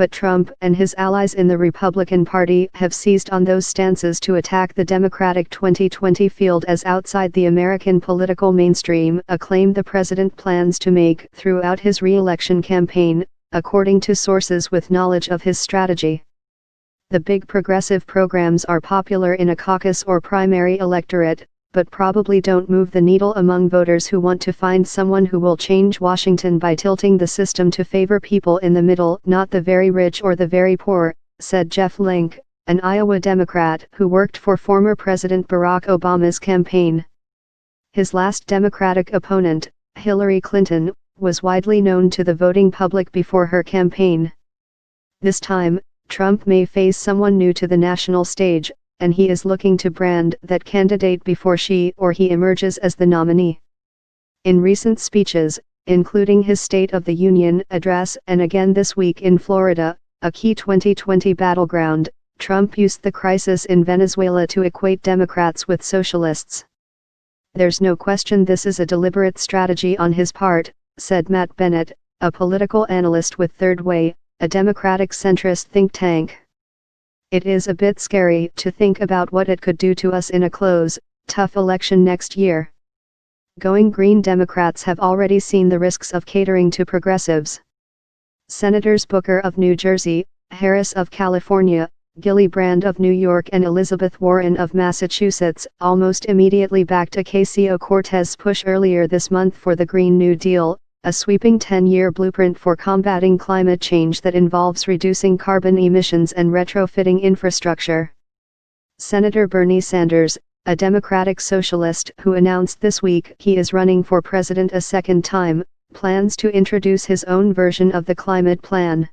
but Trump and his allies in the Republican Party have seized on those stances to attack the Democratic 2020 field as outside the American political mainstream, a claim the president plans to make throughout his re-election campaign, according to sources with knowledge of his strategy. The big progressive programs are popular in a caucus or primary electorate, but probably don't move the needle among voters who want to find someone who will change Washington by tilting the system to favor people in the middle, not the very rich or the very poor, said Jeff Link, an Iowa Democrat who worked for former President Barack Obama's campaign. His last Democratic opponent, Hillary Clinton, was widely known to the voting public before her campaign. This time, Trump may face someone new to the national stage, and he is looking to brand that candidate before she or he emerges as the nominee. In recent speeches, including his State of the Union address and again this week in Florida, a key 2020 battleground, Trump used the crisis in Venezuela to equate Democrats with socialists. "There's no question this is a deliberate strategy on his part," said Matt Bennett, a political analyst with Third Way, a Democratic centrist think tank. "It is a bit scary to think about what it could do to us in a close, tough election next year." Going Green Democrats have already seen the risks of catering to progressives. Senators Booker of New Jersey, Harris of California, Gillibrand of New York and Elizabeth Warren of Massachusetts almost immediately backed Ocasio-Cortez's push earlier this month for the Green New Deal, a sweeping 10-year blueprint for combating climate change that involves reducing carbon emissions and retrofitting infrastructure. Senator Bernie Sanders, a Democratic socialist who announced this week he is running for president a second time, plans to introduce his own version of the climate plan.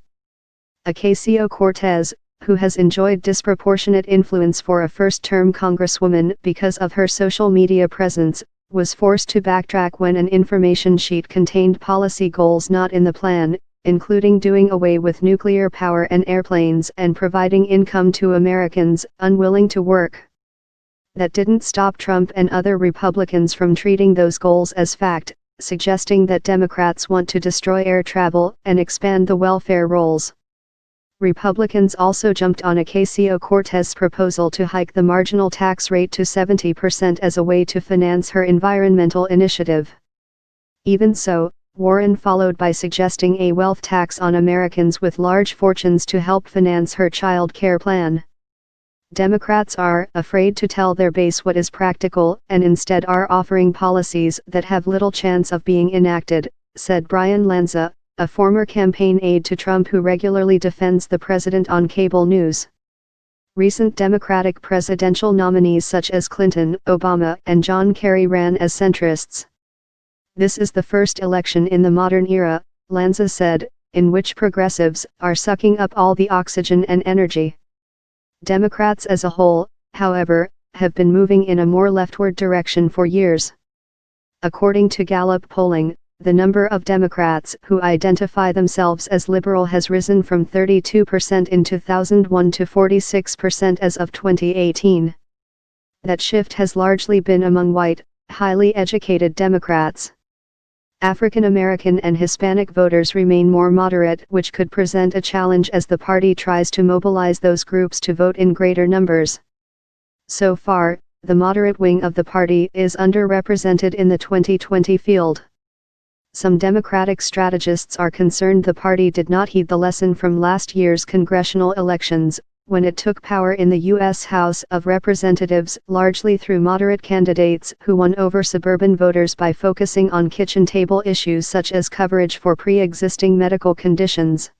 Ocasio-Cortez, who has enjoyed disproportionate influence for a first-term congresswoman because of her social media presence, was forced to backtrack when an information sheet contained policy goals not in the plan, including doing away with nuclear power and airplanes and providing income to Americans unwilling to work. That didn't stop Trump and other Republicans from treating those goals as fact, suggesting that Democrats want to destroy air travel and expand the welfare rolls. Republicans also jumped on Ocasio-Cortez's proposal to hike the marginal tax rate to 70% as a way to finance her environmental initiative. Even so, Warren followed by suggesting a wealth tax on Americans with large fortunes to help finance her child care plan. Democrats are afraid to tell their base what is practical and instead are offering policies that have little chance of being enacted, said Brian Lanza, a former campaign aide to Trump who regularly defends the president on cable news. Recent Democratic presidential nominees such as Clinton, Obama, and John Kerry ran as centrists. "This is the first election in the modern era," Lanza said, "in which progressives are sucking up all the oxygen and energy." Democrats as a whole, however, have been moving in a more leftward direction for years. According to Gallup polling, the number of Democrats who identify themselves as liberal has risen from 32% in 2001 to 46% as of 2018. That shift has largely been among white, highly educated Democrats. African American and Hispanic voters remain more moderate, which could present a challenge as the party tries to mobilize those groups to vote in greater numbers. So far, the moderate wing of the party is underrepresented in the 2020 field. Some Democratic strategists are concerned the party did not heed the lesson from last year's congressional elections, when it took power in the U.S. House of Representatives largely through moderate candidates who won over suburban voters by focusing on kitchen table issues such as coverage for pre-existing medical conditions.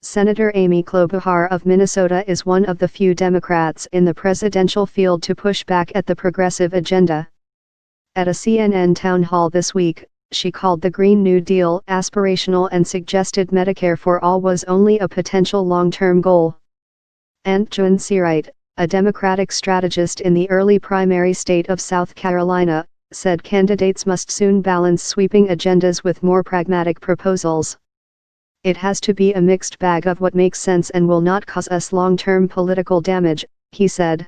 Senator Amy Klobuchar of Minnesota is one of the few Democrats in the presidential field to push back at the progressive agenda. At a CNN town hall this week, she called the Green New Deal aspirational and suggested Medicare for all was only a potential long-term goal. Aunt Joan Searight, a Democratic strategist in the early primary state of South Carolina, said candidates must soon balance sweeping agendas with more pragmatic proposals. "It has to be a mixed bag of what makes sense and will not cause us long-term political damage," he said.